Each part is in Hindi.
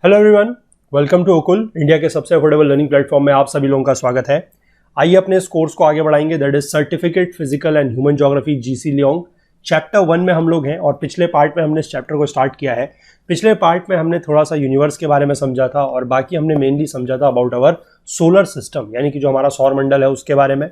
Hello everyone, welcome to Okul, India के सबसे अफोर्डेबल लर्निंग प्लेटफॉर्म में आप सभी लोगों का स्वागत है। आइए अपने इस कोर्स को आगे बढ़ाएंगे। That is certificate physical and human geography GC Leong. Chapter 1 में हम लोग हैं और पिछले पार्ट में हमने इस चैप्टर को स्टार्ट किया है। पिछले पार्ट में हमने थोड़ा सा यूनिवर्स के बारे में समझा था और बाकी हमने मेनली समझा था अबाउट अवर सोलर सिस्टम, यानी कि जो हमारा सौर मंडल है उसके बारे में।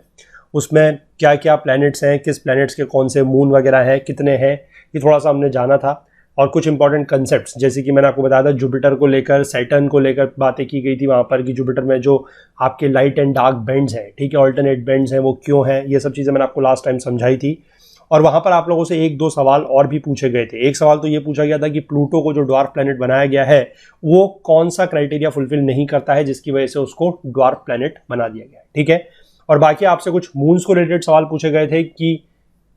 उसमें क्या क्या प्लैनेट्स हैं, किस प्लैनेट्स के कौन से मून वगैरह हैं, कितने हैं, ये थोड़ा सा हमने जाना था। और कुछ इंपॉर्टेंट कंसेप्ट्स जैसे कि मैंने आपको बताया था जुपिटर को लेकर, सैटर्न को लेकर बातें की गई थी वहाँ पर कि जुपिटर में जो आपके लाइट एंड डार्क बेंड्स हैं, ठीक है, ऑल्टरनेट बेंड्स हैं, वो क्यों हैं, ये सब चीज़ें मैंने आपको लास्ट टाइम समझाई थी। और वहाँ पर आप लोगों से एक दो सवाल और भी पूछे गए थे। एक सवाल तो ये पूछा गया था कि प्लूटो को जो ड्वार्फ प्लैनेट बनाया गया है वो कौन सा क्राइटेरिया फुलफिल नहीं करता है जिसकी वजह से उसको ड्वार्फ प्लैनेट बना दिया गया है, ठीक है। और बाकी आपसे कुछ मून्स को रिलेटेड सवाल पूछे गए थे कि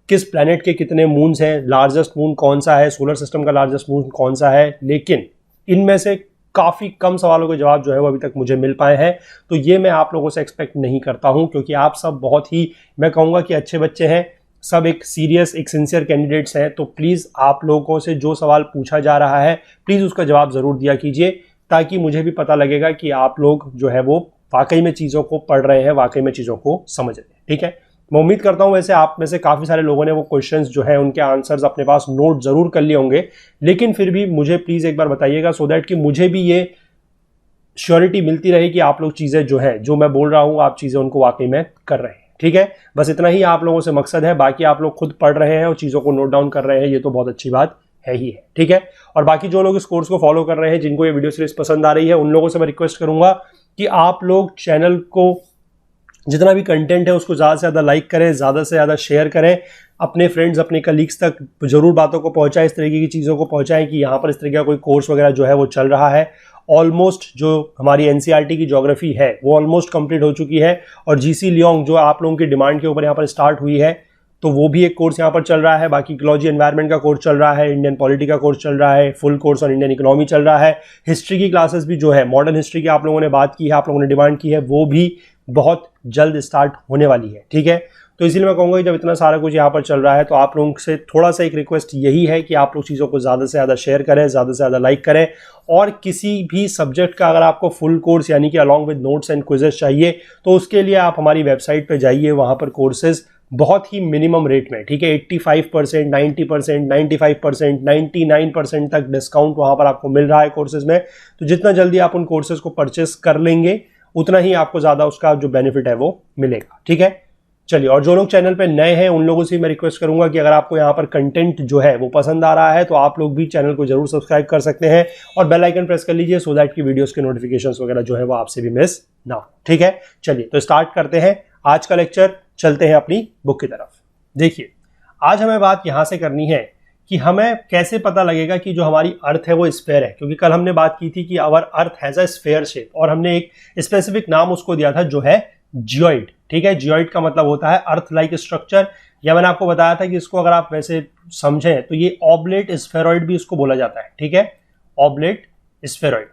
किस प्लैनेट के कितने मून्स हैं, लार्जेस्ट मून कौन सा है, सोलर सिस्टम का लार्जेस्ट मून कौन सा है। लेकिन इनमें से काफ़ी कम सवालों के जवाब जो है वो अभी तक मुझे मिल पाए हैं, तो ये मैं आप लोगों से एक्सपेक्ट नहीं करता हूं क्योंकि आप सब बहुत ही, मैं कहूँगा कि अच्छे बच्चे हैं, सब एक सीरियस, एक सिंसियर कैंडिडेट्स हैं। तो प्लीज़ आप लोगों से जो सवाल पूछा जा रहा है प्लीज़ उसका जवाब ज़रूर दिया कीजिए, ताकि मुझे भी पता लगेगा कि आप लोग जो है वो वाकई में चीज़ों को पढ़ रहे हैं, वाकई में चीज़ों को समझ रहे हैं, ठीक है। मैं उम्मीद करता हूं वैसे आप में से काफ़ी सारे लोगों ने वो क्वेश्चंस जो है उनके आंसर्स अपने पास नोट ज़रूर कर लिए होंगे, लेकिन फिर भी मुझे प्लीज़ एक बार बताइएगा सो दैट कि मुझे भी ये श्योरिटी मिलती रहे कि आप लोग चीज़ें जो है, जो मैं बोल रहा हूँ, आप चीज़ें उनको वाकई में कर रहे हैं, ठीक है। बस इतना ही आप लोगों से मकसद है, बाकी आप लोग खुद पढ़ रहे हैं और चीज़ों को नोट डाउन कर रहे हैं, ये तो बहुत अच्छी बात है ही है, ठीक है। और बाकी जो लोग इस कोर्स को फॉलो कर रहे हैं, जिनको ये वीडियो सीरीज पसंद आ रही है, उन लोगों से मैं रिक्वेस्ट करूंगा कि आप लोग चैनल को जितना भी कंटेंट है उसको ज़्यादा से ज़्यादा लाइक करें, ज़्यादा से ज़्यादा शेयर करें, अपने फ्रेंड्स, अपने कलीग्स तक ज़रूर बातों को पहुंचाएं, इस तरीके की चीज़ों को पहुंचाएं कि यहाँ पर इस तरीके का कोई कोर्स वगैरह जो है वो चल रहा है। ऑलमोस्ट जो हमारी एनसीईआरटी की ज्योग्राफी है वो ऑलमोस्ट कंप्लीट हो चुकी है और जीसी लियोंग जो आप लोगों की डिमांड के ऊपर यहाँ पर स्टार्ट हुई है, तो वो भी एक कोर्स यहाँ पर चल रहा है। बाकी इकोलॉजी एनवायरनमेंट का कोर्स चल रहा है, इंडियन पॉलिटी का कोर्स चल रहा है, फुल कोर्स और इंडियन इकोनॉमी चल रहा है। हिस्ट्री की क्लासेस भी जो है, मॉडर्न हिस्ट्री की आप लोगों ने बात की है, आप लोगों ने डिमांड की है, वो भी बहुत जल्द स्टार्ट होने वाली है, ठीक है। तो इसीलिए मैं कहूँगा कि जब इतना सारा कुछ यहाँ पर चल रहा है तो आप लोगों से थोड़ा सा एक रिक्वेस्ट यही है कि आप लोग चीज़ों को ज़्यादा से ज़्यादा शेयर करें, ज़्यादा से ज़्यादा लाइक करें। और किसी भी सब्जेक्ट का अगर आपको फुल कोर्स यानी कि along with notes and quizzes चाहिए तो उसके लिए आप हमारी वेबसाइट पर जाइए, वहाँ पर कोर्सेज बहुत ही मिनिमम रेट में, ठीक है, 85%, 90%, 95%, 99% तक डिस्काउंट वहाँ पर आपको मिल रहा है कोर्सेज में। तो जितना जल्दी आप उन कोर्सेज को परचेस कर लेंगे उतना ही आपको ज़्यादा उसका जो बेनिफिट है वो मिलेगा, ठीक है। चलिए, और जो लोग चैनल पे नए हैं उन लोगों से मैं रिक्वेस्ट करूंगा कि अगर आपको यहाँ पर कंटेंट जो है वो पसंद आ रहा है तो आप लोग भी चैनल को जरूर सब्सक्राइब कर सकते हैं और बेल आइकन प्रेस कर लीजिए सो दैट की वीडियोस के नोटिफिकेशंस वगैरह जो है वो आपसे भी मिस ना हो, ठीक है। चलिए तो स्टार्ट करते हैं आज का लेक्चर, चलते हैं अपनी बुक की तरफ। देखिए, आज हमें बात यहां से करनी है कि हमें कैसे पता लगेगा कि जो हमारी अर्थ है वो स्फेयर है, क्योंकि कल हमने बात की थी कि our earth has a sphere shape और हमने एक स्पेसिफिक नाम उसको दिया था जो है जियोइड, ठीक है। जियोइड का मतलब होता है अर्थ लाइक स्ट्रक्चर, या मैंने आपको बताया था कि इसको अगर आप वैसे समझें तो ये ऑब्लेट स्फेरॉइड भी इसको बोला जाता है, ठीक है, ऑब्लेट स्फेरॉइड।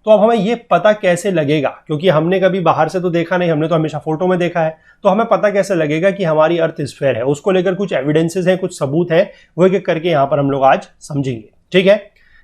तो अब हमें ये पता कैसे लगेगा, क्योंकि हमने कभी बाहर से तो देखा नहीं, हमने तो हमेशा फोटो में देखा है, तो हमें पता कैसे लगेगा कि हमारी अर्थ स्फेयर है। उसको लेकर कुछ एविडेंसेस हैं, कुछ सबूत हैं, वो एक एक करके यहाँ पर हम लोग आज समझेंगे, ठीक है।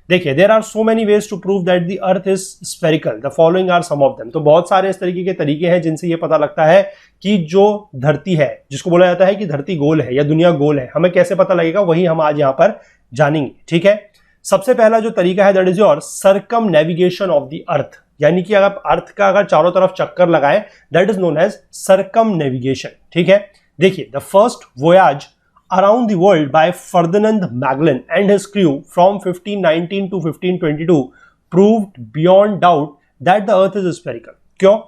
देखिए, there are so many ways to prove that the earth is spherical, the following are some of them. तो बहुत सारे इस तरीके के तरीके हैं जिनसे ये पता लगता है कि जो धरती है, जिसको बोला जाता है कि धरती गोल है या दुनिया गोल है, हमें कैसे पता लगेगा वही हम आज यहाँ पर जानेंगे, ठीक है। सबसे पहला जो तरीका है that is your circumnavigation of the earth, यानी कि अगर अर्थ का अगर चारों तरफ चक्कर लगाएं that is known as circumnavigation, ठीक है। देखिए, the first voyage around the world by Ferdinand Magellan and his crew from 1519 to 1522 proved beyond doubt that the earth is spherical. क्यों,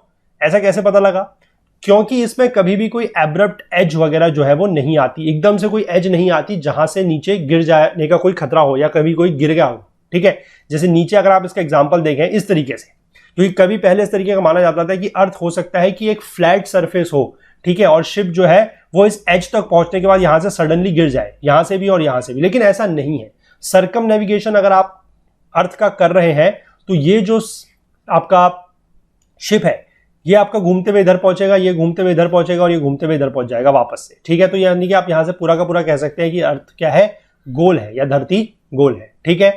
ऐसा कैसे पता लगा? क्योंकि इसमें कभी भी कोई एब्रप्ट एज वगैरह जो है वो नहीं आती, एकदम से कोई एज नहीं आती जहां से नीचे गिर जाने का कोई खतरा हो या कभी कोई गिर गया हो, ठीक है। जैसे नीचे अगर आप इसका एग्जांपल देखें इस तरीके से, क्योंकि कभी पहले इस तरीके का माना जाता था कि अर्थ हो सकता है कि एक फ्लैट सरफेस हो, ठीक है, और शिप जो है वो इस एज तक पहुंचने के बाद यहां से सडनली गिर जाए, यहां से भी और यहां से भी, लेकिन ऐसा नहीं है। सरकम नेविगेशन अगर आप अर्थ का कर रहे हैं तो ये जो आपका शिप है ये आपका घूमते हुए इधर पहुंचेगा, ये घूमते हुए इधर पहुंचेगा और ये घूमते हुए इधर पहुंच जाएगा वापस से, ठीक है। तो यानी कि आप यहां से पूरा का पूरा कह सकते हैं कि अर्थ क्या है, गोल है या धरती गोल है, ठीक है।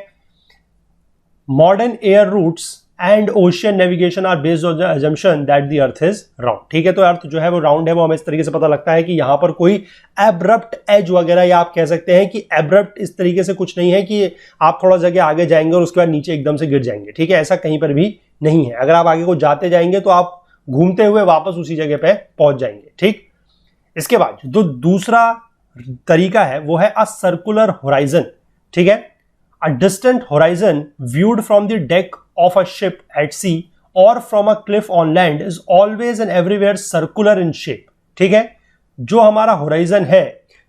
Modern air routes and ocean navigation are based on the assumption that the earth is round. ठीक है, तो अर्थ जो है वो राउंड है, वो हमें इस तरीके से पता लगता है कि यहां पर कोई एब्रप्ट एज वगैरह, या आप कह सकते हैं कि एब्रप्ट इस तरीके से कुछ नहीं है कि आप थोड़ा जगह आगे जाएंगे और उसके बाद नीचे एकदम से गिर जाएंगे। ठीक है, ऐसा कहीं पर भी नहीं है। अगर आप आगे को जाते जाएंगे तो आप घूमते हुए वापस उसी जगह पे पहुंच जाएंगे। ठीक, इसके बाद जो दूसरा तरीका है वो है अ सर्कुलर होराइजन। ठीक है, a distant horizon viewed from the deck of a ship at sea or from a cliff on land is always and everywhere circular in shape। ठीक है, जो हमारा होराइजन है,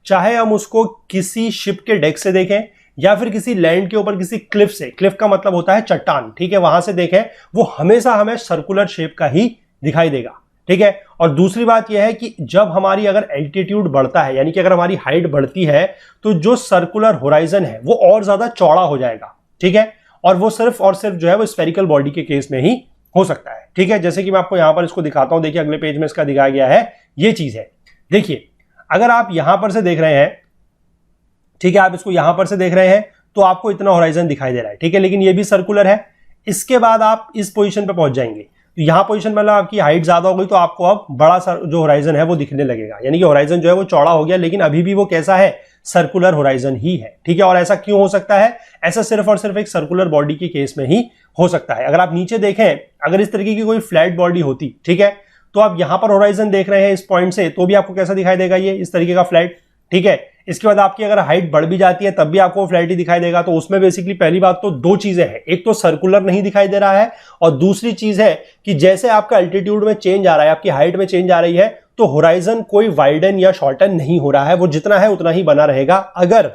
चाहे हम उसको किसी शिप के डेक से देखें या फिर किसी लैंड के ऊपर किसी क्लिफ से, क्लिफ का मतलब होता है चट्टान, ठीक है, वहां से देखें, वो हमेशा हमें सर्कुलर शेप का ही दिखाई देगा। ठीक है, और दूसरी बात यह है कि जब हमारी अगर एल्टीट्यूड बढ़ता है, यानी कि अगर हमारी हाइट बढ़ती है, तो जो सर्कुलर होराइजन है वो और ज्यादा चौड़ा हो जाएगा। ठीक है, और वो सिर्फ और सिर्फ जो है वो स्फेरिकल बॉडी के केस में ही हो सकता है। ठीक है, जैसे कि मैं आपको यहां पर इसको दिखाता हूं, देखिए अगले पेज में इसका दिखाया गया है, ये चीज है। देखिए, अगर आप यहां पर से देख रहे हैं, ठीक है, आप इसको यहां पर से देख रहे हैं तो आपको इतना होराइजन दिखाई दे रहा है। ठीक है, लेकिन ये भी सर्कुलर है। इसके बाद आप इस पोजीशन पे पहुंच जाएंगे, तो यहां पोजीशन मतलब आपकी हाइट ज्यादा हो गई, तो आपको अब बड़ा सा जो होराइजन है वो दिखने लगेगा, यानी कि होराइजन जो है वो चौड़ा हो गया, लेकिन अभी भी वो कैसा है, सर्कुलर होराइजन ही है। ठीक है, और ऐसा क्यों हो सकता है? ऐसा सिर्फ और सिर्फ एक सर्कुलर बॉडी के केस में ही हो सकता है। अगर आप नीचे देखें, अगर इस तरीके की कोई फ्लैट बॉडी होती, ठीक है, तो आप यहां पर होराइजन देख रहे हैं इस पॉइंट से, तो भी आपको कैसा दिखाई देगा, ये इस तरीके का फ्लैट। ठीक है, इसके बाद आपकी अगर हाइट बढ़ भी जाती है तब भी आपको फ्लैट ही दिखाई देगा। तो उसमें बेसिकली पहली बात तो दो चीजें हैं, एक तो सर्कुलर नहीं दिखाई दे रहा है, और दूसरी चीज है कि जैसे आपका अल्टीट्यूड में चेंज आ रहा है, आपकी हाइट में चेंज आ रही है, तो होराइजन कोई वाइडन या शॉर्टन नहीं हो रहा है, वो जितना है उतना ही बना रहेगा। अगर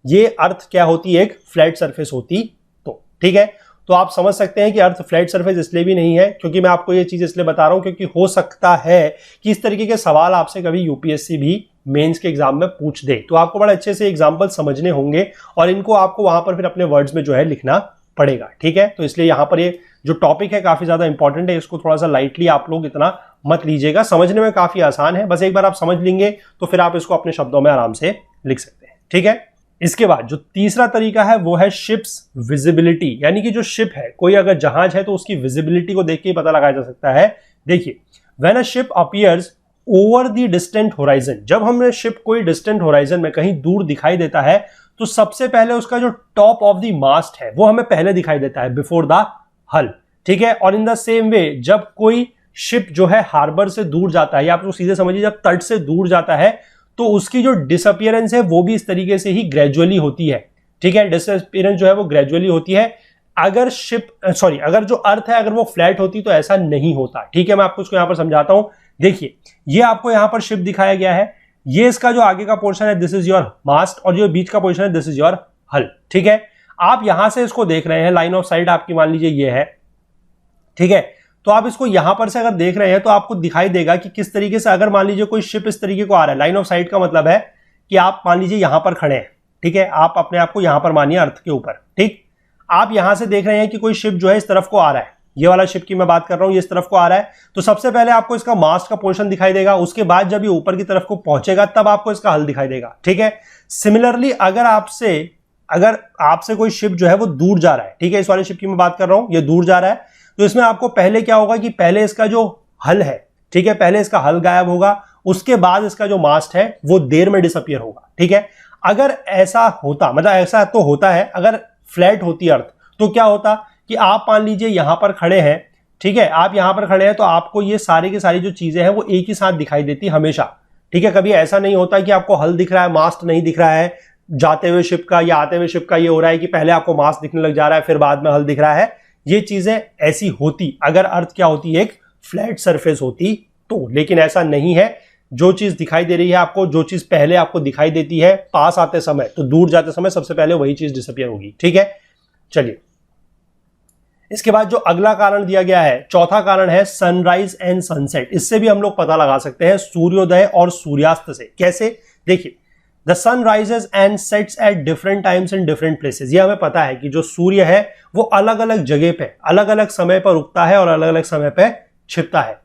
ये अर्थ क्या होती, एक फ्लैट सरफेस होती तो। ठीक है, तो आप समझ सकते हैं कि अर्थ फ्लैट सरफेस इसलिए भी नहीं है, क्योंकि मैं आपको ये चीज इसलिए बता रहा हूं क्योंकि हो सकता है कि इस तरीके के सवाल आपसे कभी यूपीएससी भी मेंस के एग्जाम में पूछ दे, तो आपको बड़ा अच्छे से एग्जाम्पल समझने होंगे और इनको आपको वहां पर फिर अपने वर्ड्स में जो है लिखना पड़ेगा। ठीक है, तो इसलिए यहां पर ये जो टॉपिक है काफी ज्यादा इंपॉर्टेंट है, इसको थोड़ा सा लाइटली आप लोग इतना मत लीजिएगा, समझने में काफी आसान है। बस एक बार आप समझ लेंगे तो फिर आप इसको अपने शब्दों में आराम से लिख सकते हैं। ठीक है, इसके बाद जो तीसरा तरीका है वो है शिप्स विजिबिलिटी, यानी कि जो शिप है, कोई अगर जहाज है तो उसकी विजिबिलिटी को देख के ही पता लगाया जा सकता है। देखिए, when a ship appears over the distant horizon, जब हमें शिप कोई डिस्टेंट होराइजन में कहीं दूर दिखाई देता है, तो सबसे पहले उसका जो टॉप ऑफ द मास्ट है वो हमें पहले दिखाई देता है, बिफोर द हल। ठीक है, और इन द सेम वे जब कोई शिप जो है हार्बर से दूर जाता है, या आप तो सीधे समझिए जब तट से दूर जाता है, तो उसकी जो डिसअपियरेंस है वो भी इस तरीके से ही ग्रेजुअली होती है। ठीक है, डिसअपियरेंस जो है वो ग्रेजुअली होती है। अगर अगर जो अर्थ है अगर वो फ्लैट होती तो ऐसा नहीं होता। ठीक है, मैं आपको इसको यहां पर समझाता हूं। देखिए, ये आपको यहां पर शिप दिखाया गया है, ये इसका जो आगे का पोर्शन है दिस इज योर मास्ट, और जो बीच का पोर्शन है दिस इज योर हल। ठीक है, आप यहां से इसको देख रहे हैं, लाइन ऑफ साइट आपकी मान लीजिए ये है। ठीक है, तो आप इसको यहां पर से अगर देख रहे हैं तो आपको दिखाई देगा कि किस तरीके से, अगर मान लीजिए कोई शिप इस तरीके को आ रहा है, लाइन ऑफ साइट का मतलब है कि आप मान लीजिए यहां पर खड़े हैं। ठीक है, आप अपने आप को यहां पर मानिए अर्थ के ऊपर। ठीक, आप यहां से देख रहे हैं कि कोई शिप जो है इस तरफ को आ रहा है, ये वाला शिप की मैं बात कर रहा हूं, ये इस तरफ को आ रहा है, तो सबसे पहले आपको इसका मास्ट का पोर्शन दिखाई देगा, उसके बाद जब ये ऊपर की तरफ को पहुंचेगा तब आपको इसका हल दिखाई देगा। ठीक है, सिमिलरली अगर आपसे कोई शिप जो है वो दूर जा रहा है, ठीक है, इस वाले शिप की मैं बात कर रहा हूं, ये दूर जा रहा है, तो इसमें आपको पहले क्या होगा कि पहले इसका जो हल है, ठीक है, पहले इसका हल गायब होगा, उसके बाद इसका जो मास्ट है वो देर में डिसअपियर होगा। ठीक है, अगर ऐसा होता, मतलब ऐसा तो होता है, अगर फ्लैट होती अर्थ तो क्या होता कि आप मान लीजिए यहां पर खड़े हैं, ठीक है, आप यहां पर खड़े हैं, तो आपको ये सारी की सारी जो चीजें हैं वो एक ही साथ दिखाई देती हमेशा। ठीक है, कभी ऐसा नहीं होता कि आपको हल दिख रहा है, मास्ट नहीं दिख रहा है, जाते हुए शिप का या आते हुए शिप का ये हो रहा है कि पहले आपको मास्ट दिखने लग जा रहा है फिर बाद में हल दिख रहा है। ये चीजें ऐसी होती अगर अर्थ क्या होती, एक फ्लैट सरफेस होती तो, लेकिन ऐसा नहीं है। जो चीज दिखाई दे रही है आपको, जो चीज पहले आपको दिखाई देती है पास आते समय, तो दूर जाते समय सबसे पहले वही चीज डिसअपियर होगी। ठीक है, चलिए इसके बाद जो अगला कारण दिया गया है, चौथा कारण है सनराइज एंड सनसेट। इससे भी हम लोग पता लगा सकते हैं सूर्योदय और सूर्यास्त से। कैसे? देखिए, the sun rises and sets at different times in different places. ये हमें पता है कि जो सूर्य है वो अलग अलग जगह पे अलग अलग समय पर उगता है और अलग अलग समय पे छिपता है।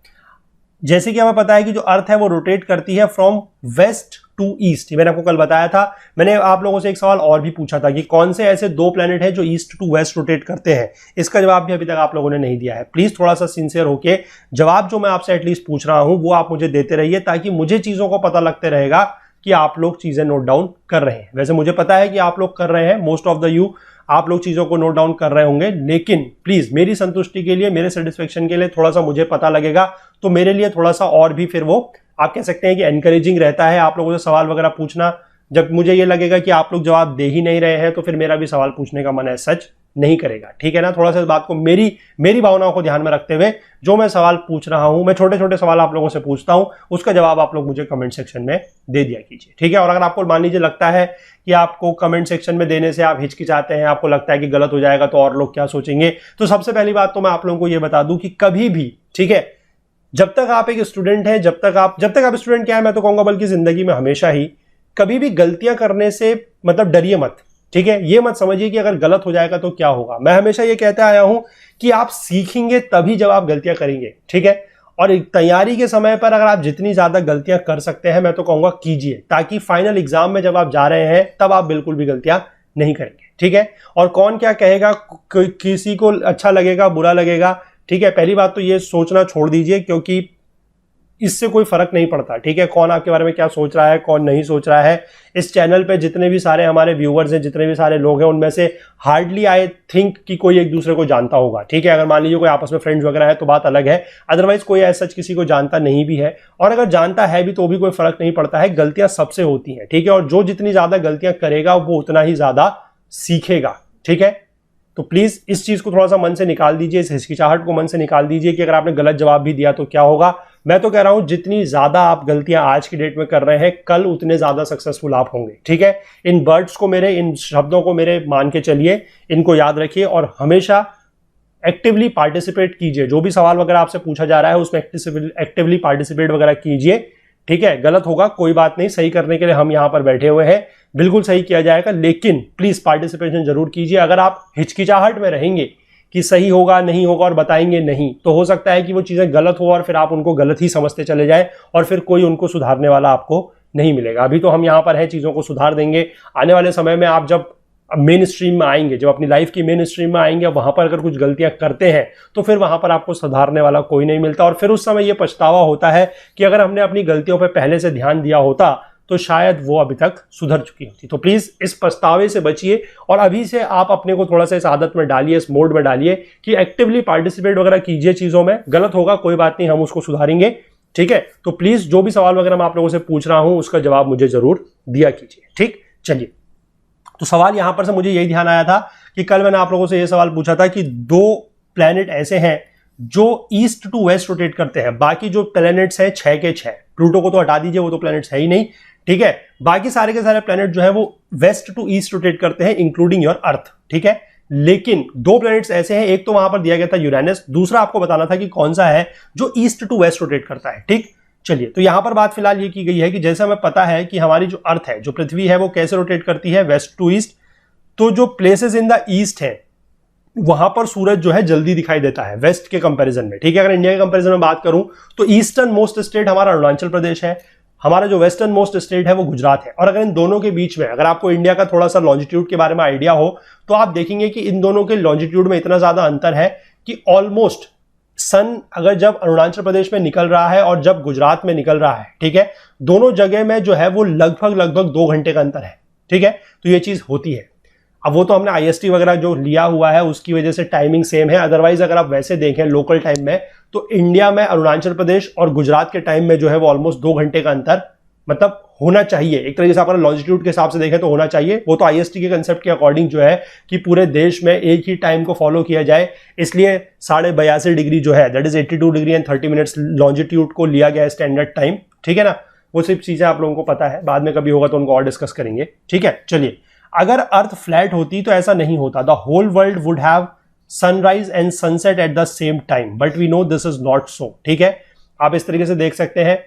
जैसे कि हमें पता है कि जो अर्थ है वो रोटेट करती है फ्रॉम वेस्ट टू ईस्ट। मैंने आपको कल बताया था। मैंने आप लोगों से एक सवाल और भी पूछा था कि कौन से ऐसे दो प्लैनेट हैं जो ईस्ट टू वेस्ट रोटेट करते हैं। इसका जवाब भी अभी तक आप लोगों ने नहीं दिया है। प्लीज थोड़ा सा सिंसियर होके जवाब जो मैं आपसे एटलीस्ट पूछ रहा हूं वो आप मुझे देते रहिए, ताकि मुझे चीजों को पता लगते रहेगा कि आप लोग चीजें नोट डाउन कर रहे हैं। वैसे मुझे पता है कि आप लोग कर रहे हैं, मोस्ट ऑफ द यू आप लोग चीजों को नोट डाउन कर रहे होंगे, लेकिन प्लीज मेरी संतुष्टि के लिए, मेरे सेटिस्फेक्शन के लिए थोड़ा सा मुझे पता लगेगा तो मेरे लिए थोड़ा सा और भी फिर वो आप कह सकते हैं कि एनकरेजिंग रहता है आप लोगों से सवाल वगैरह पूछना। जब मुझे ये लगेगा कि आप लोग जवाब दे ही नहीं रहे हैं तो फिर मेरा भी सवाल पूछने का मन है सच नहीं करेगा। ठीक है ना? थोड़ा सा इस बात को मेरी भावनाओं को ध्यान में रखते हुए जो मैं सवाल पूछ रहा हूं, मैं छोटे छोटे सवाल आप लोगों से पूछता हूं, उसका जवाब आप लोग मुझे कमेंट सेक्शन में दे दिया कीजिए। ठीक है? और अगर आपको मान लीजिए लगता है कि आपको कमेंट सेक्शन में देने से आप हिचकिचाते हैं, आपको लगता है कि गलत हो जाएगा तो और लोग क्या सोचेंगे, तो सबसे पहली बात तो मैं आप लोगों को यह बता दूं कि कभी भी, ठीक है, जब तक आप एक स्टूडेंट हैं, जब तक आप स्टूडेंट क्या है, मैं तो कहूंगा बल्कि जिंदगी में हमेशा ही कभी भी गलतियां करने से मतलब डरिए मत। ठीक है? ये मत समझिए कि अगर गलत हो जाएगा तो क्या होगा। मैं हमेशा ये कहता आया हूं कि आप सीखेंगे तभी जब आप गलतियां करेंगे। ठीक है? और तैयारी के समय पर अगर आप जितनी ज्यादा गलतियां कर सकते हैं मैं तो कहूंगा कीजिए, ताकि फाइनल एग्जाम में जब आप जा रहे हैं तब आप बिल्कुल भी गलतियां नहीं करेंगे। ठीक है? और कौन क्या कहेगा, किसी को अच्छा लगेगा बुरा लगेगा, ठीक है, पहली बात तो ये सोचना छोड़ दीजिए, क्योंकि इससे कोई फर्क नहीं पड़ता। ठीक है? कौन आपके बारे में क्या सोच रहा है, कौन नहीं सोच रहा है। इस चैनल पे जितने भी सारे हमारे व्यूअर्स हैं, जितने भी सारे लोग हैं, उनमें से हार्डली आई थिंक कि कोई एक दूसरे को जानता होगा। ठीक है? अगर मान लीजिए कोई आपस में फ्रेंड्स वगैरह है तो बात अलग है, अदरवाइज कोई ऐसा किसी को जानता नहीं भी है, और अगर जानता है भी तो भी कोई फर्क नहीं पड़ता है। गलतियां सबसे होती हैं। ठीक है? और जो जितनी ज्यादा गलतियां करेगा वो उतना ही ज्यादा सीखेगा। ठीक है? तो प्लीज इस चीज को थोड़ा सा मन से निकाल दीजिए, इस हिचकिचाहट को मन से निकाल दीजिए कि अगर आपने गलत जवाब भी दिया तो क्या होगा। मैं तो कह रहा हूं जितनी ज्यादा आप गलतियां आज की डेट में कर रहे हैं, कल उतने ज्यादा सक्सेसफुल आप होंगे। ठीक है? इन वर्ड्स को मेरे, इन शब्दों को मेरे मान के चलिए, इनको याद रखिए और हमेशा एक्टिवली पार्टिसिपेट कीजिए। जो भी सवाल वगैरह आपसे पूछा जा रहा है उसमें एक्टिवली पार्टिसिपेट वगैरह कीजिए। ठीक है? गलत होगा कोई बात नहीं, सही करने के लिए हम यहां पर बैठे हुए हैं, बिल्कुल सही किया जाएगा, लेकिन प्लीज पार्टिसिपेशन जरूर कीजिए। अगर आप हिचकिचाहट में रहेंगे कि सही होगा नहीं होगा और बताएंगे नहीं, तो हो सकता है कि वो चीजें गलत हो और फिर आप उनको गलत ही समझते चले जाएं और फिर कोई उनको सुधारने वाला आपको नहीं मिलेगा। अभी तो हम यहां पर हैं, चीजों को सुधार देंगे। आने वाले समय में आप जब मेन स्ट्रीम में आएंगे, जब अपनी लाइफ की मेन स्ट्रीम में आएंगे, वहां पर अगर कुछ गलतियां करते हैं तो फिर वहां पर आपको सुधारने वाला कोई नहीं मिलता, और फिर उस समय यह पछतावा होता है कि अगर हमने अपनी गलतियों पर पहले से ध्यान दिया होता तो शायद वो अभी तक सुधर चुकी होती। तो प्लीज इस पछतावे से बचिए और अभी से आप अपने को थोड़ा सा इस आदत में डालिए, इस मोड में डालिए कि एक्टिवली पार्टिसिपेट वगैरह कीजिए चीजों में। गलत होगा कोई बात नहीं, हम उसको सुधारेंगे। ठीक है? तो प्लीज जो भी सवाल वगैरह मैं आप लोगों से पूछ रहा हूं उसका जवाब मुझे जरूर दिया कीजिए। ठीक? चलिए, तो सवाल यहां पर से मुझे यही ध्यान आया था कि कल मैंने आप लोगों से यह सवाल पूछा था कि दो प्लैनेट ऐसे हैं जो ईस्ट टू वेस्ट रोटेट करते हैं। बाकी जो प्लैनेट्स हैं 6 के 6, प्लूटो को तो हटा दीजिए, वो तो प्लैनेट्स है ही नहीं। ठीक है? बाकी सारे के सारे प्लैनेट जो है वो वेस्ट टू ईस्ट रोटेट करते हैं, इंक्लूडिंग योर अर्थ। ठीक है? लेकिन दो प्लैनेट्स ऐसे हैं, एक तो वहां पर दिया गया था यूरेनस, दूसरा आपको बताना था कि कौन सा है जो ईस्ट टू वेस्ट रोटेट करता है। ठीक? चलिए, तो यहां पर बात फिलहाल ये की गई है कि जैसे हमें पता है कि हमारी जो अर्थ है, जो पृथ्वी है, वो कैसे रोटेट करती है, वेस्ट टू ईस्ट। तो जो प्लेसेस इन द ईस्ट है वहां पर सूरज जो है जल्दी दिखाई देता है वेस्ट के कंपैरिजन में। ठीक है? अगर इंडिया के कंपैरिजन में बात करूं तो ईस्टर्न मोस्ट स्टेट हमारा अरुणाचल प्रदेश है, हमारा जो वेस्टर्न मोस्ट स्टेट है वो गुजरात है। और अगर इन दोनों के बीच में, अगर आपको इंडिया का थोड़ा सा लॉन्जिट्यूड के बारे में आइडिया हो तो आप देखेंगे कि इन दोनों के लॉन्जिट्यूड में इतना ज्यादा अंतर है कि ऑलमोस्ट सन अगर जब अरुणाचल प्रदेश में निकल रहा है और जब गुजरात में निकल रहा है, ठीक है, दोनों जगह में जो है वो लगभग 2 घंटे का अंतर है। ठीक है? तो ये चीज होती है। अब वो तो हमने आईएसटी वगैरह जो लिया हुआ है उसकी वजह से टाइमिंग सेम है, अदरवाइज अगर आप वैसे देखें लोकल टाइम में तो इंडिया में अरुणाचल प्रदेश और गुजरात के टाइम में जो है वो ऑलमोस्ट 2 घंटे का अंतर मतलब होना चाहिए। एक तरीके से आप लॉन्जिट्यूड के हिसाब से देखें तो होना चाहिए। वो तो आईएसटी के कंसेप्ट के अकॉर्डिंग जो है कि पूरे देश में एक ही टाइम को फॉलो किया जाए, इसलिए 82.5 डिग्री जो है that is 82 degree and 30 minutes longitude को लिया गया है स्टैंडर्ड टाइम। ठीक है ना? वो सिर्फ चीजें आप लोगों को पता है, बाद में कभी होगा तो उनको और डिस्कस करेंगे। ठीक है? चलिए, अगर अर्थ फ्लैट होती तो ऐसा नहीं होता। The whole world would have sunrise and sunset at the same time, but we know this is not so. ठीक है? आप इस तरीके से देख सकते हैं।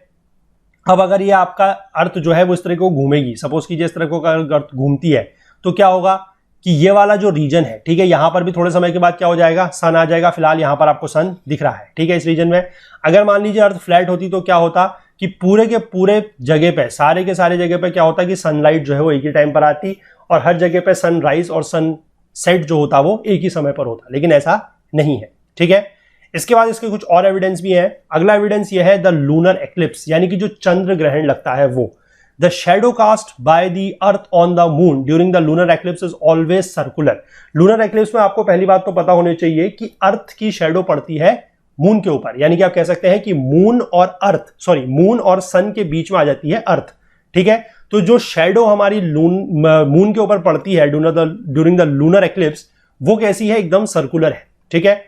अब अगर ये आपका अर्थ जो है वो इस तरह को घूमेगी, सपोज कीजिए इस तरह को अर्थ घूमती है, तो क्या होगा कि ये वाला जो रीजन है, ठीक है, यहां पर भी थोड़े समय के बाद क्या हो जाएगा, सन आ जाएगा। फिलहाल यहां पर आपको सन दिख रहा है, ठीक है, इस रीजन में। अगर मान लीजिए अर्थ फ्लैट होती तो क्या होता कि पूरे के पूरे जगह पे, सारे के सारे जगह पे क्या होता कि सनलाइट जो है वो एक ही टाइम पर आती और हर जगह पे सनराइज और सनसेट जो होता वो एक ही समय पर होता, लेकिन ऐसा नहीं है, ठीक है। इसके बाद इसके कुछ और एविडेंस भी है। अगला एविडेंस ये है द लूनर एक्लिप्स, यानी कि जो चंद्र ग्रहण लगता है वो। The shadow cast by the earth on the moon during the lunar eclipse is always circular. Lunar eclipse में आपको पहली बात तो पता होनी चाहिए कि अर्थ की शैडो पड़ती है मून के ऊपर, यानी कि आप कह सकते हैं कि मून और सन के बीच में आ जाती है अर्थ, ठीक है। तो जो शैडो हमारी मून के ऊपर पड़ती है ड्यूरिंग द लूनर एक्लिप्स, वो कैसी है, एकदम सर्कुलर है, ठीक है।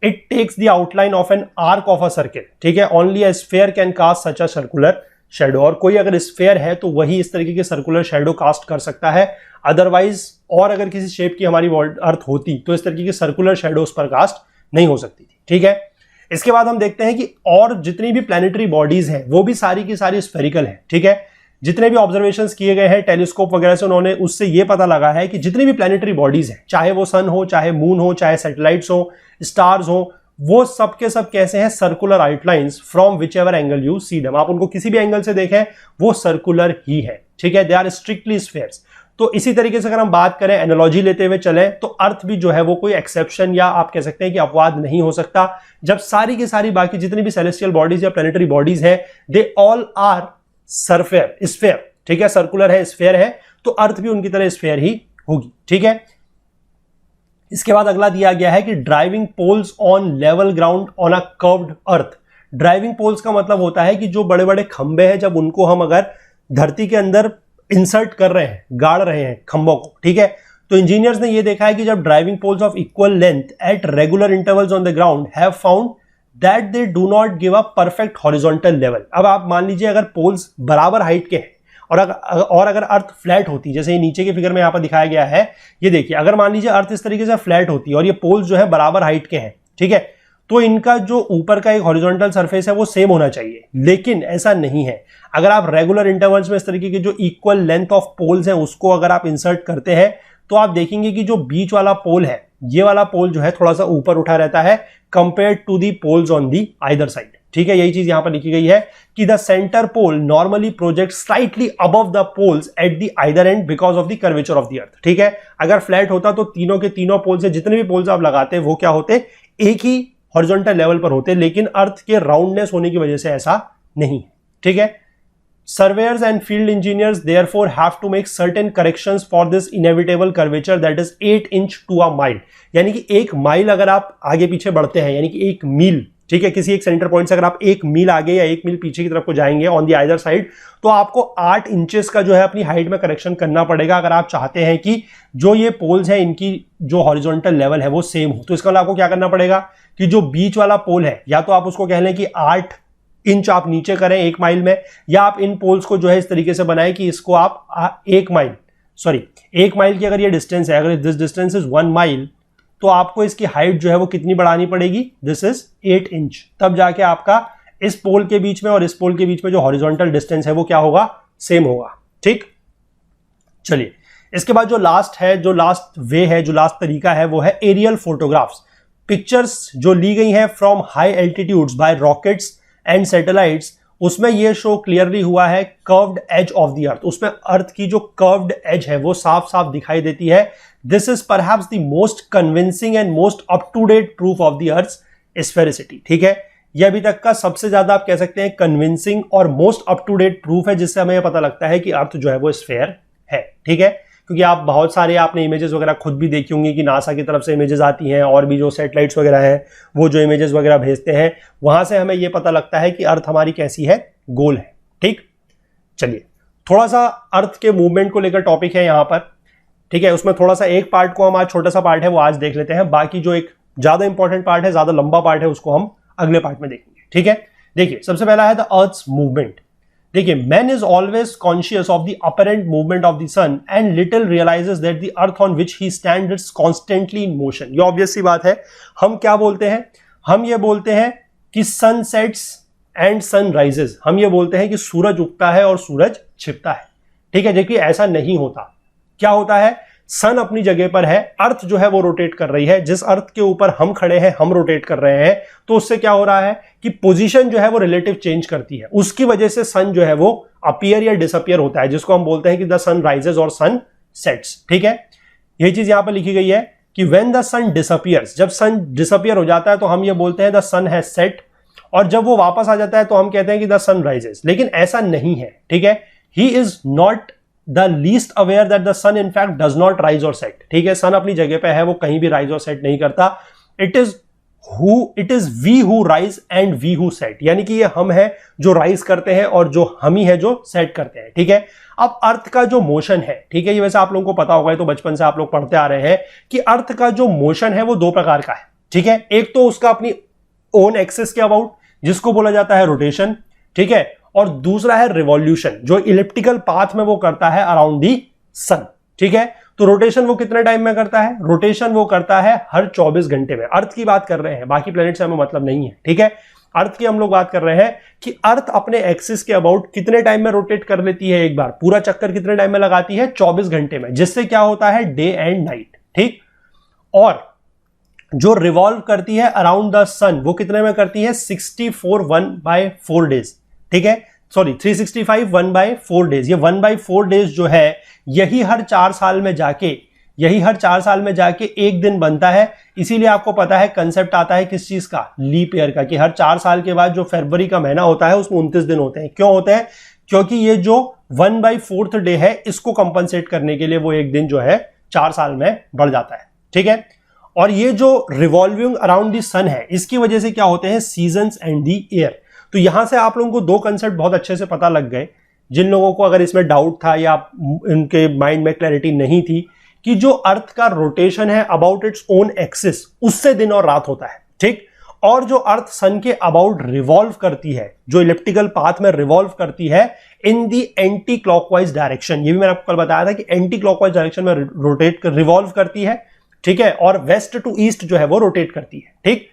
It takes the outline of an arc of a circle, ठीक है। Only a sphere can cast such a circular shadow, और कोई अगर स्फीयर है तो वही इस तरीके के सर्कुलर शैडो कास्ट कर सकता है। अदरवाइज और अगर किसी शेप की हमारी अर्थ होती तो इस तरीके की सर्कुलर शैडो उस पर कास्ट नहीं हो सकती थी, ठीक है। इसके बाद हम देखते हैं कि और जितनी भी प्लैनेटरी बॉडीज हैं वो भी सारी की सारी स्फेरिकल है, ठीक है। जितने भी ऑब्जर्वेशंस किए गए हैं टेलीस्कोप वगैरह से, उन्होंने उससे ये पता लगा है कि जितनी भी प्लैनेटरी बॉडीज हैं, चाहे वो सन हो, चाहे मून हो, चाहे सैटेलाइट्स हो, स्टार्स हो, वो सब के सब कैसे हैं, circular outlines from which ever angle you see them. आप उनको किसी भी एंगल से देखें वो सर्कुलर ही है, ठीक है। They are strictly spheres. तो इसी तरीके से अगर हम बात करें, एनालॉजी लेते हुए चलें, तो अर्थ भी जो है वो कोई एक्सेप्शन या आप कह सकते हैं कि अपवाद नहीं हो सकता। जब सारी की सारी बाकी जितनी भी सेलेस्टियल बॉडीज या प्लैनेटरी बॉडीज हैं, दे ऑल आर स्फीयर, ठीक है, सर्कुलर है, स्फीयर है, तो अर्थ भी उनकी तरह स्फीयर ही होगी, ठीक है। इसके बाद अगला दिया गया है कि driving poles on level ground on a curved earth. Driving poles का मतलब होता है कि जो बड़े बड़े खंबे हैं, जब उनको हम अगर धरती के अंदर इंसर्ट कर रहे हैं, गाड़ रहे हैं खंभों को, ठीक है, तो इंजीनियर्स ने यह देखा है कि जब driving poles of equal length at regular intervals on the ground have found that they do not give a perfect horizontal level. अब आप मान लीजिए अगर पोल्स बराबर हाइट के हैं और अगर अर्थ फ्लैट होती, जैसे ये नीचे के फिगर में यहां पर दिखाया गया है, ये देखिए, अगर मान लीजिए अर्थ इस तरीके से फ्लैट होती और ये पोल्स जो है बराबर हाइट के हैं, ठीक है, तो इनका जो ऊपर का एक हॉरिजॉन्टल सरफेस है वो सेम होना चाहिए, लेकिन ऐसा नहीं है। अगर आप रेगुलर इंटरवल्स में इस तरीके के जो इक्वल लेंथ ऑफ पोल्स हैं उसको अगर आप इंसर्ट करते हैं, तो आप देखेंगे कि जो बीच वाला पोल है, ये वाला पोल जो है थोड़ा सा ऊपर उठा रहता है compare to the poles on the either side, ठीक है। यही चीज यहां पर लिखी गई है कि the centre pole normally project slightly above the poles at the either end because of the curvature of the earth, ठीक है। अगर फ्लैट होता तो तीनों के तीनों पोल से जितने भी पोल्स आप लगाते वो क्या होते, एक ही हॉरिजॉन्टल लेवल पर होते, लेकिन अर्थ के राउंडनेस होने की वजह से ऐसा नहीं है, ठीक है। Surveyors and field engineers therefore have to make certain corrections for this inevitable curvature that is 8 inch to a mile। यानी कि 1 माइल अगर आप आगे पीछे बढ़ते हैं, यानी कि 1 मील, ठीक है, किसी एक सेंटर पॉइंट से अगर आप 1 मील आगे या 1 मील पीछे की तरफ को जाएंगे ऑन दी आइदर साइड, तो आपको 8 इंचेस का जो है अपनी हाइट में करेक्शन करना पड़ेगा अगर आप चाहते हैं कि जो ये पोल्स हैं इनकी जो हॉरिजॉन्टल लेवल है वो सेम हो। तो इसका मतलब आपको क्या करना पड़ेगा कि जो बीच वाला पोल है, या तो आप उसको कह लें कि 8 इंच आप नीचे करें 1 माइल में, या आप इन पोल्स को जो है इस तरीके से बनाएं कि इसको आप 1 माइल की अगर ये डिस्टेंस है, अगर दिस डिस्टेंस इज 1 माइल, तो आपको इसकी हाइट जो है वो कितनी बढ़ानी पड़ेगी, दिस इज 8 इंच। तब जाके आपका इस पोल के बीच में और इस पोल के बीच में जो हॉरिजॉन्टल डिस्टेंस है वो क्या होगा, सेम होगा, ठीक। चलिए, इसके बाद जो लास्ट है, जो लास्ट वे है, जो लास्ट तरीका है, वो है एरियल फोटोग्राफ्स। पिक्चर्स जो ली गई हैं from high altitudes by rockets and satellites, उसमें यह शो क्लियरली हुआ है curved edge of the earth. उसमें अर्थ की जो कर्व्ड एज है वो साफ साफ दिखाई देती है। This is perhaps the most convincing and most up to date proof of the earth's sphericity, ठीक है। यह अभी तक का सबसे ज्यादा आप कह सकते हैं कन्विंसिंग और most up to date proof है, जिससे हमें यह पता लगता है कि अर्थ जो है वो स्फेयर है, ठीक है। क्योंकि आप बहुत सारे आपने इमेजेस वगैरह खुद भी देखी होंगी कि नासा की तरफ से इमेजेस आती हैं, और भी जो सैटेलाइट्स वगैरह हैं वो जो इमेजेस वगैरह भेजते हैं, वहां से हमें ये पता लगता है कि अर्थ हमारी कैसी है, गोल है, ठीक। चलिए, थोड़ा सा अर्थ के मूवमेंट को लेकर टॉपिक है यहाँ पर, ठीक है। उसमें थोड़ा सा एक पार्ट को हम आज, छोटा सा पार्ट है वो आज देख लेते हैं, बाकी जो एक ज्यादा इंपॉर्टेंट पार्ट है, ज्यादा लंबा पार्ट है, उसको हम अगले पार्ट में देखेंगे, ठीक है। देखिए, सबसे पहला है द अर्थ्स मूवमेंट। देखिए, man is always conscious of the apparent movement of the sun and little realises that the earth on which he stands is constantly in motion. ये ऑब्वियस सी बात है। हम क्या बोलते हैं, हम ये बोलते हैं कि sun sets and sun rises, हम ये बोलते हैं कि सूरज उगता है और सूरज छिपता है, ठीक है। देखिए, ऐसा नहीं होता। क्या होता है, सन अपनी जगह पर है, अर्थ जो है वो रोटेट कर रही है, जिस अर्थ के ऊपर हम खड़े हैं हम रोटेट कर रहे हैं, तो उससे क्या हो रहा है कि पोजीशन जो है वो रिलेटिव चेंज करती है, उसकी वजह से सन जो है वो अपीयर या डिसअपियर होता है, जिसको हम बोलते हैं कि द सन राइजेस और सन सेट्स। ठीक है, यही चीज यहां पर लिखी गई है कि व्हेन द सन डिसअपियर्स, जब सन डिसअपियर हो जाता है तो हम ये बोलते हैं द सन हैज सेट, और जब वो वापस आ जाता है तो हम कहते हैं कि द सन राइजेस। लेकिन ऐसा नहीं है, ठीक है, he is not the least aware that the sun in fact does not rise or set. ठीक है, सन अपनी जगह पे है, वो कहीं भी राइज और सेट नहीं करता। It is we who rise and we who set, यानी कि ये हम है जो राइज करते हैं और जो हम ही है जो सेट करते हैं। ठीक है, अब अर्थ का जो मोशन है, ठीक है, ये वैसे आप लोगों को पता होगा, तो बचपन से आप लोग पढ़ते आ रहे हैं कि अर्थ का जो मोशन है वो दो प्रकार का है। ठीक है, एक तो उसका अपनी ओन एक्सिस के अबाउट, जिसको बोला जाता है रोटेशन। ठीक है, और दूसरा है रिवॉल्यूशन, जो इलिप्टिकल पाथ में वो करता है अराउंड दी सन। ठीक है, तो रोटेशन वो कितने टाइम में करता है? रोटेशन वो करता है हर 24 घंटे में। अर्थ की बात कर रहे हैं, बाकी प्लैनेट से हमें मतलब नहीं है। ठीक है, अर्थ की हम लोग बात कर रहे हैं कि अर्थ अपने एक्सिस के अबाउट कितने टाइम में रोटेट कर लेती है, एक बार पूरा चक्कर कितने टाइम में लगाती है? 24 घंटे में, जिससे क्या होता है डे एंड नाइट। ठीक, और जो रिवॉल्व करती है अराउंड द सन वो कितने में करती है? 64 1/4 डेज। ठीक है, सॉरी 365 1/4 डेज। ये 1/4 डेज जो है यही हर 4 साल में जाके एक दिन बनता है। इसीलिए आपको पता है कंसेप्ट आता है किस चीज का? लीप ईयर का, कि हर 4 साल के बाद जो फरवरी का महीना होता है उसमें 29 दिन होते हैं। क्यों होते हैं? क्योंकि ये जो 1/4 डे है इसको कंपनसेट करने के लिए वो एक दिन जो है 4 साल में बढ़ जाता है। ठीक है, और ये जो रिवॉल्विंग अराउंड द सन है इसकी वजह से क्या होते हैं? Seasons and the year. तो यहां से आप लोगों को दो कंसेप्ट बहुत अच्छे से पता लग गए। जिन लोगों को अगर इसमें डाउट था या इनके माइंड में क्लैरिटी नहीं थी कि जो अर्थ का रोटेशन है अबाउट इट्स ओन एक्सिस, उससे दिन और रात होता है। ठीक, और जो अर्थ सन के अबाउट रिवॉल्व करती है, जो इलिप्टिकल पाथ में रिवॉल्व करती है इन दी एंटी क्लॉकवाइज डायरेक्शन, ये भी मैंने आपको कल बताया था कि एंटी क्लॉकवाइज डायरेक्शन में रोटेट कर रिवॉल्व करती है। ठीक है, और वेस्ट टू ईस्ट जो है वो रोटेट करती है। ठीक,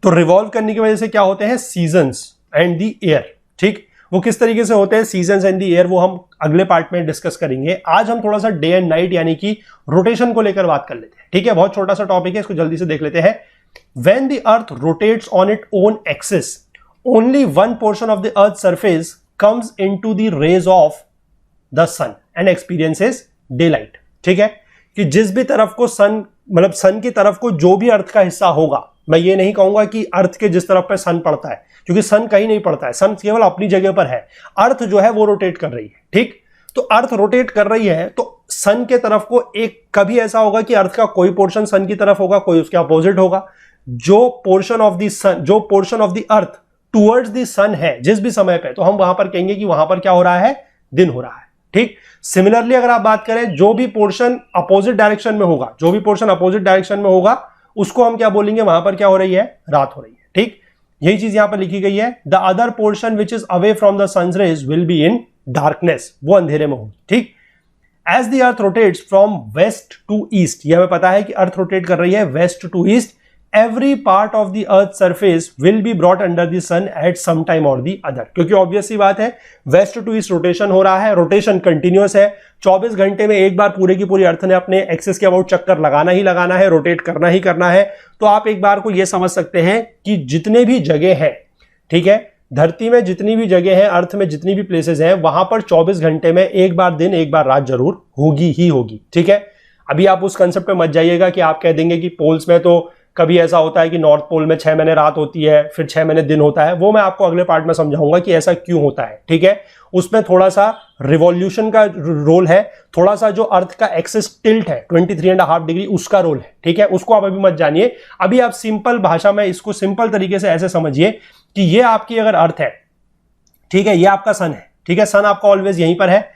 तो रिवॉल्व करने की वजह से क्या होते हैं? Seasons and the year. ठीक, वो किस तरीके से होते हैं सीजन्स एंड द ईयर, वो हम अगले पार्ट में डिस्कस करेंगे। आज हम थोड़ा सा डे एंड नाइट यानी कि रोटेशन को लेकर बात कर लेते हैं। ठीक है, बहुत छोटा सा टॉपिक है, इसको जल्दी से देख लेते हैं। When the earth rotates on it own axis, only one portion of the earth surface comes into the rays of the sun and experiences daylight. ठीक है, कि जिस भी तरफ को सन, मतलब सन की तरफ को जो भी अर्थ का हिस्सा होगा, मैं ये नहीं कहूंगा कि अर्थ के जिस तरफ पे सन पड़ता है, क्योंकि सन कहीं नहीं पड़ता है, सन केवल अपनी जगह पर है। अर्थ जो है वो रोटेट कर रही है। ठीक, तो अर्थ रोटेट कर रही है तो सन के तरफ को एक कभी ऐसा होगा कि अर्थ का कोई पोर्शन सन की तरफ होगा, कोई उसके अपोजिट होगा। जो portion of the earth towards the sun है जिस भी समय पे, तो हम वहां पर कहेंगे कि वहां पर क्या हो रहा है? दिन हो रहा है। ठीक, सिमिलरली अगर आप बात करें जो भी पोर्शन अपोजिट डायरेक्शन में होगा उसको हम क्या बोलेंगे? वहां पर क्या हो रही है? रात हो रही है। ठीक, यही चीज यहां पर लिखी गई है। The other portion which is away from the sun's rays will be in darkness, वो अंधेरे में होगी। ठीक, as the earth rotates from west to east, यह हमें पता है कि अर्थ रोटेट कर रही है west to east, every part of the earth surface will be brought under the sun at some time or the other, क्योंकि ऑब्वियस सी बात है वेस्ट टू ईस्ट रोटेशन हो रहा है, रोटेशन कंटिन्यूअस है। 24 घंटे में एक बार पूरे की पूरी अर्थ ने अपने एक्सिस के अबाउट चक्कर लगाना ही लगाना है, रोटेट करना ही करना है। तो आप एक बार को यह समझ सकते हैं कि जितने भी जगह हैं, ठीक है, धरती में जितनी भी जगह है, अर्थ में जितनी भी प्लेसेस हैं, वहां पर 24 घंटे में एक बार दिन एक बार रात जरूर होगी ही होगी। ठीक है, अभी आप उस कंसेप्ट पे मत जाइएगा कि आप कह देंगे कि पोल्स में तो कभी ऐसा होता है कि नॉर्थ पोल में 6 महीने रात होती है, फिर 6 महीने दिन होता है। वो मैं आपको अगले पार्ट में समझाऊंगा कि ऐसा क्यों होता है। ठीक है, उसमें थोड़ा सा रिवॉल्यूशन का रोल है, थोड़ा सा जो अर्थ का एक्सिस टिल्ट है 23.5 डिग्री, उसका रोल है। ठीक है, उसको आप अभी मत जानिए। अभी आप सिंपल भाषा में इसको सिंपल तरीके से ऐसे समझिए कि ये आपकी अगर अर्थ है, ठीक है, ये आपका सन है। ठीक है, सन आपका ऑलवेज यहीं पर है,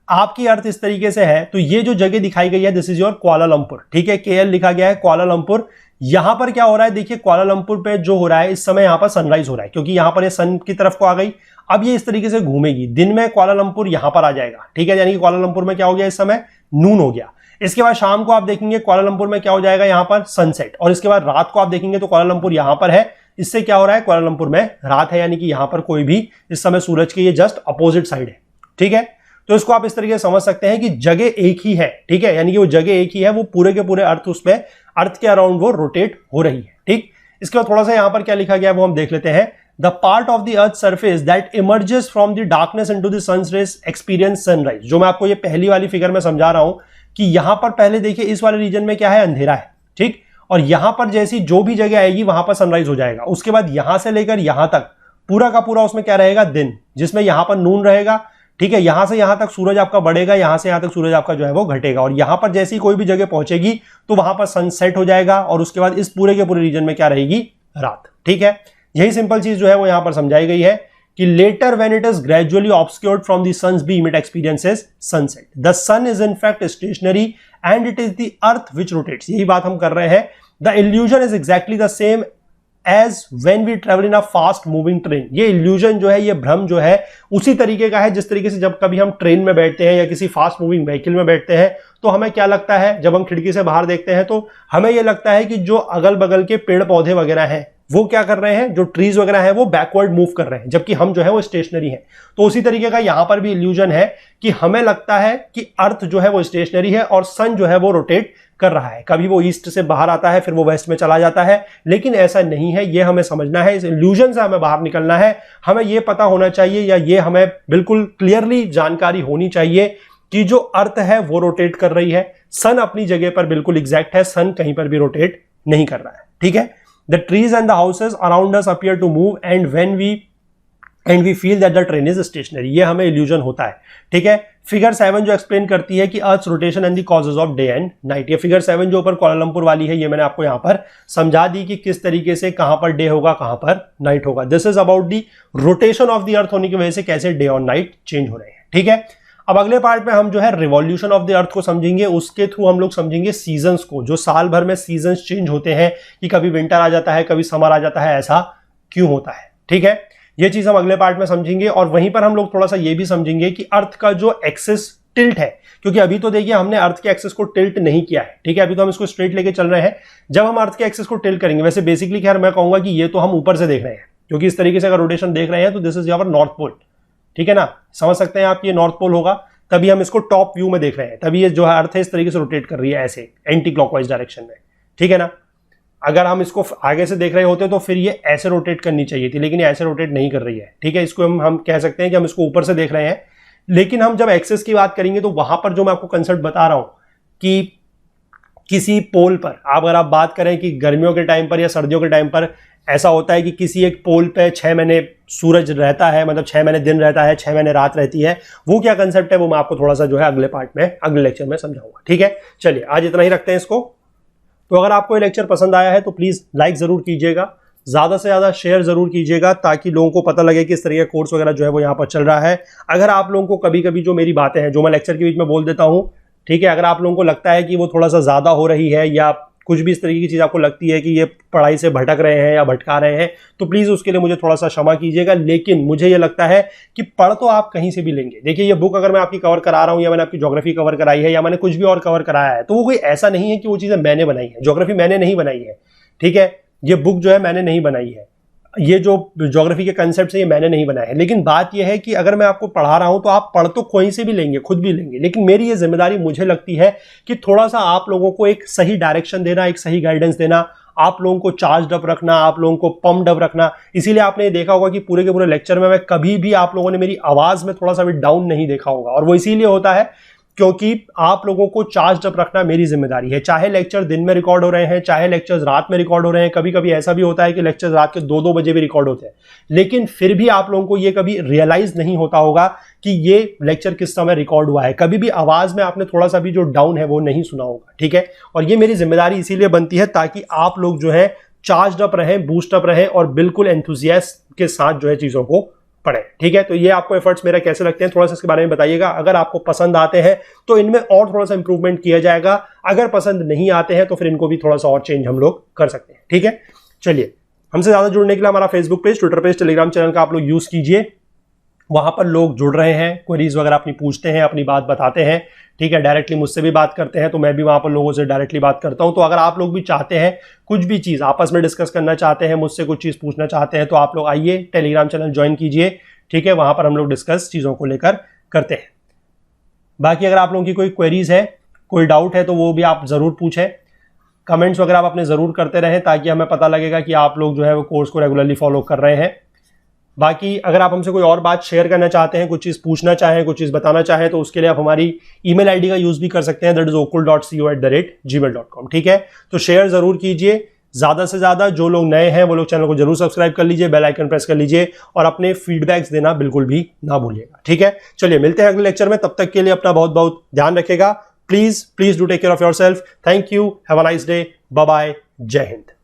आपकी अर्थ इस तरीके से है। तो ये जो जगह दिखाई गई है दिस इज योर कुआलालंपुर। ठीक है, KL लिखा गया है, कुआलालंपुर। यहां पर क्या हो रहा है? देखिए कुआलालंपुर पे जो हो रहा है इस समय यहां पर सनराइज हो रहा है, क्योंकि यहां पर ये सन की तरफ को आ गई। अब ये इस तरीके से घूमेगी, दिन में कुआलालंपुर यहां पर आ जाएगा। ठीक है, यानी कि कुआलालंपुर में क्या हो गया? इस समय नून हो गया। इसके बाद शाम को आप देखेंगे कुआलालंपुर में क्या हो जाएगा? यहां पर सनसेट। और इसके बाद रात को आप देखेंगे तो कुआलालंपुर यहां पर है, इससे क्या हो रहा है? कुआलालंपुर में रात है, यानी कि यहां पर कोई भी इस समय सूरज के ये जस्ट अपोजिट साइड है। ठीक है, तो इसको आप इस तरीके से समझ सकते हैं कि जगह एक ही है, ठीक है, यानी कि वो जगह एक ही है, वो पूरे के पूरे अर्थ उसमें अर्थ के अराउंड वो रोटेट हो रही है, ठीक। इसके बाद थोड़ा सा यहां पर क्या लिखा गया है वो हम देख लेते हैं। The part of the earth surface that emerges from the darkness into the sun's rays experience sunrise. जो मैं आपको ये पहली वाली फिगर में समझा रहा हूं कि यहां पर पहले देखिए इस वाले रीजन में क्या है, अंधेरा है, ठीक, और यहां पर जैसी जो भी जगह आएगी वहां पर सनराइज हो जाएगा। उसके बाद यहां से लेकर यहां तक पूरा का पूरा उसमें क्या रहेगा, दिन, जिसमें यहां पर नून रहेगा, ठीक है। यहां से यहां तक सूरज आपका बढ़ेगा, यहां से यहां तक सूरज आपका जो है वो घटेगा, और यहां पर जैसी कोई भी जगह पहुंचेगी तो वहां पर सनसेट हो जाएगा, और उसके बाद इस पूरे के पूरे रीजन में क्या रहेगी, रात, ठीक है। यही सिंपल चीज जो है वो यहां पर समझाई गई है कि later when it is gradually obscured from the sun's beam it experiences sunset. The sun is in fact stationary and it is the earth which rotates. यही बात हम कर रहे हैं। The illusion is exactly the same as when we travel in a fast moving train. ये इल्यूजन जो है, ये भ्रम जो है, उसी तरीके का है जिस तरीके से जब कभी हम ट्रेन में बैठते हैं या किसी फास्ट मूविंग व्हीकल में बैठते हैं तो हमें क्या लगता है, जब हम खिड़की से बाहर देखते हैं तो हमें यह लगता है कि जो अगल बगल के पेड़ पौधे वगैरह हैं वो क्या कर रहे हैं, जो ट्रीज वगैरह हैं वो बैकवर्ड मूव कर रहे हैं, जबकि हम जो है वो स्टेशनरी हैं। तो उसी तरीके का यहां पर भी इल्यूजन है कि हमें लगता है कि अर्थ जो है वो स्टेशनरी है और सन जो है वो रोटेट कर रहा है। कभी वो ईस्ट से बाहर आता है फिर वो वेस्ट में चला जाता है, लेकिन ऐसा नहीं है। ये हमें समझना है, इस इल्यूजन से हमें बाहर निकलना है। हमें ये पता होना चाहिए, या ये हमें बिल्कुल क्लियरली जानकारी होनी चाहिए कि जो अर्थ है वो रोटेट कर रही है, सन अपनी जगह पर बिल्कुल एग्जैक्ट है, सन कहीं पर भी रोटेट नहीं कर रहा है, ठीक है। The trees and the houses around us appear to move and we feel that the train is stationary। ये हमें illusion होता है, ठीक है। फिगर 7 जो एक्सप्लेन करती है कि earth rotation and the causes of day and night. ये फिगर 7 जो ऊपर कोलालमपुर वाली है, ये मैंने आपको यहां पर समझा दी कि किस तरीके से कहां पर डे होगा, कहां पर नाइट होगा। This is about the rotation of the अर्थ होने की वजह से कैसे डे और नाइट चेंज हो रहे हैं, ठीक है। अब अगले पार्ट में हम जो है रिवॉल्यूशन ऑफ द अर्थ को समझेंगे। उसके थ्रू हम लोग समझेंगे सीजन्स को, जो साल भर में सीजन्स चेंज होते हैं कि कभी विंटर आ जाता है, कभी समर आ जाता है, ऐसा क्यों होता है, ठीक है। ये चीज हम अगले पार्ट में समझेंगे। और वहीं पर हम लोग थोड़ा सा ये भी समझेंगे कि अर्थ का जो एक्सिस टिल्ट है, क्योंकि अभी तो देखिए हमने अर्थ के एक्सिस को टिल्ट नहीं किया है, ठीक है, अभी तो हम इसको स्ट्रेट लेके चल रहे हैं। जब हम अर्थ के एक्सिस को टिल्ट करेंगे, वैसे बेसिकली खैर मैं कहूंगा कि ये तो हम ऊपर से देख रहे हैं, क्योंकि इस तरीके से अगर रोटेशन देख रहे हैं तो this is your north pole, ठीक है ना, समझ सकते हैं आप, ये नॉर्थ पोल होगा, तभी हम इसको टॉप व्यू में देख रहे हैं, तभी ये जो है अर्थ है इस तरीके से रोटेट कर रही है ऐसे एंटी क्लॉकवाइज डायरेक्शन में, ठीक है ना। अगर हम इसको आगे से देख रहे होते तो फिर ये ऐसे रोटेट करनी चाहिए थी, लेकिन ये ऐसे रोटेट नहीं कर रही है, ठीक है। इसको हम कह सकते हैं कि हम इसको ऊपर से देख रहे हैं। लेकिन हम जब एक्सेस की बात करेंगे तो वहां पर जो मैं आपको कंसेप्ट बता रहा हूं कि किसी पोल पर अगर आप बात करें कि गर्मियों के टाइम पर या सर्दियों के टाइम पर ऐसा होता है कि किसी एक पोल पे 6 महीने सूरज रहता है, मतलब 6 महीने दिन रहता है, 6 महीने रात रहती है। वो क्या कंसेप्ट है वो मैं आपको थोड़ा सा जो है अगले पार्ट में, अगले लेक्चर में समझाऊंगा, ठीक है। चलिए आज इतना ही रखते हैं इसको। तो अगर आपको ये लेक्चर पसंद आया है तो प्लीज लाइक जरूर कीजिएगा, ज्यादा से ज्यादा शेयर जरूर कीजिएगा, ताकि लोगों को पता लगे कि इस तरह का कोर्स वगैरह जो है वो यहाँ पर चल रहा है। अगर आप लोगों को कभी कभी जो मेरी बातें हैं, जो मैं लेक्चर के बीच में बोल देता हूँ, ठीक है, अगर आप लोगों को लगता है कि वो थोड़ा सा ज्यादा हो रही है या कुछ भी इस तरीके की चीज आपको लगती है कि ये पढ़ाई से भटक रहे हैं या भटका रहे हैं, तो प्लीज उसके लिए मुझे थोड़ा सा क्षमा कीजिएगा। लेकिन मुझे ये लगता है कि पढ़ तो आप कहीं से भी लेंगे। देखिए ये बुक अगर मैं आपकी कवर करा रहा हूं, या मैंने आपकी ज्योग्राफी कवर कराई है, या मैंने कुछ भी और कवर कराया है, तो वो कोई ऐसा नहीं है कि वो चीजें मैंने बनाई है। ज्योग्राफी मैंने नहीं बनाई है, ठीक है, ये बुक जो है मैंने नहीं बनाई है, ये जो ज्योग्राफी के कंसेप्ट है ये मैंने नहीं बनाया है। लेकिन बात ये है कि अगर मैं आपको पढ़ा रहा हूं तो आप पढ़ तो कोई से भी लेंगे, खुद भी लेंगे, लेकिन मेरी ये जिम्मेदारी मुझे लगती है कि थोड़ा सा आप लोगों को एक सही डायरेक्शन देना, एक सही गाइडेंस देना, आप लोगों को चार्ज अप रखना, आप लोगों को पम्प्ड अप रखना। इसीलिए आपने ये देखा होगा कि पूरे के पूरे लेक्चर में मैं कभी भी आप लोगों ने मेरी आवाज में थोड़ा सा भी डाउन नहीं देखा होगा, और वो इसीलिए होता है क्योंकि आप लोगों को चार्ज अप रखना मेरी जिम्मेदारी है। चाहे लेक्चर दिन में रिकॉर्ड हो रहे हैं, चाहे लेक्चर्स रात में रिकॉर्ड हो रहे हैं, कभी कभी ऐसा भी होता है कि लेक्चर्स रात के 2-2 बजे भी रिकॉर्ड होते हैं, लेकिन फिर भी आप लोगों को ये कभी रियलाइज नहीं होता होगा कि ये लेक्चर किस समय रिकॉर्ड हुआ है। कभी भी आवाज में आपने थोड़ा सा भी जो डाउन है वो नहीं सुना होगा, ठीक है। और ये मेरी जिम्मेदारी इसीलिए बनती है ताकि आप लोग जो है चार्ज अप रहें, बूस्ट अप रहें और बिल्कुल एंथुजियास्ट के साथ जो है चीजों को पढ़े, ठीक है। तो ये आपको एफर्ट्स मेरा कैसे लगते हैं थोड़ा सा इसके बारे में बताइएगा। अगर आपको पसंद आते हैं तो इनमें और थोड़ा सा इंप्रूवमेंट किया जाएगा, अगर पसंद नहीं आते हैं तो फिर इनको भी थोड़ा सा और चेंज हम लोग कर सकते हैं, ठीक है। चलिए, हमसे ज्यादा जुड़ने के लिए हमारा Facebook page, Twitter page, Telegram channel का आप लोग यूज कीजिए। वहां पर लोग जुड़ रहे हैं, क्वेरीज वगैरह अपनी पूछते हैं, अपनी बात बताते हैं, ठीक है। डायरेक्टली मुझसे भी बात करते हैं, तो मैं भी वहां पर लोगों से डायरेक्टली बात करता हूं। तो अगर आप लोग भी चाहते हैं कुछ भी चीज आपस में डिस्कस करना चाहते हैं, मुझसे कुछ चीज पूछना चाहते हैं, तो आप लोग आइए टेलीग्राम चैनल ज्वाइन कीजिए, ठीक है। वहां पर हम लोग डिस्कस चीजों को लेकर करते हैं। बाकी अगर आप लोगों की कोई क्वेरीज है, कोई डाउट है, तो वो भी आप ज़रूर पूछें। कमेंट्स वगैरह आप अपने ज़रूर करते रहें ताकि हमें पता लगेगा कि आप लोग जो है वो कोर्स को रेगुलरली फॉलो कर रहे हैं। बाकी अगर आप हमसे कोई और बात शेयर करना चाहते हैं, कुछ चीज़ पूछना चाहें, कुछ चीज़ बताना चाहें, तो उसके लिए आप हमारी ईमेल आईडी का यूज़ भी कर सकते हैं, दैट इज okul.co@gmail.com। ठीक है, तो शेयर ज़रूर कीजिए ज़्यादा से ज़्यादा। जो लोग नए हैं वो लोग चैनल को जरूर सब्सक्राइब कर लीजिए, बेल आइकन प्रेस कर लीजिए और अपने फीडबैक्स देना बिल्कुल भी ना भूलिएगा। ठीक है, चलिए मिलते हैं अगले लेक्चर में, तब तक के लिए अपना बहुत बहुत ध्यान रखेगा। Please do take care of yourself. Thank you, have a nice day, bye bye, जय हिंद।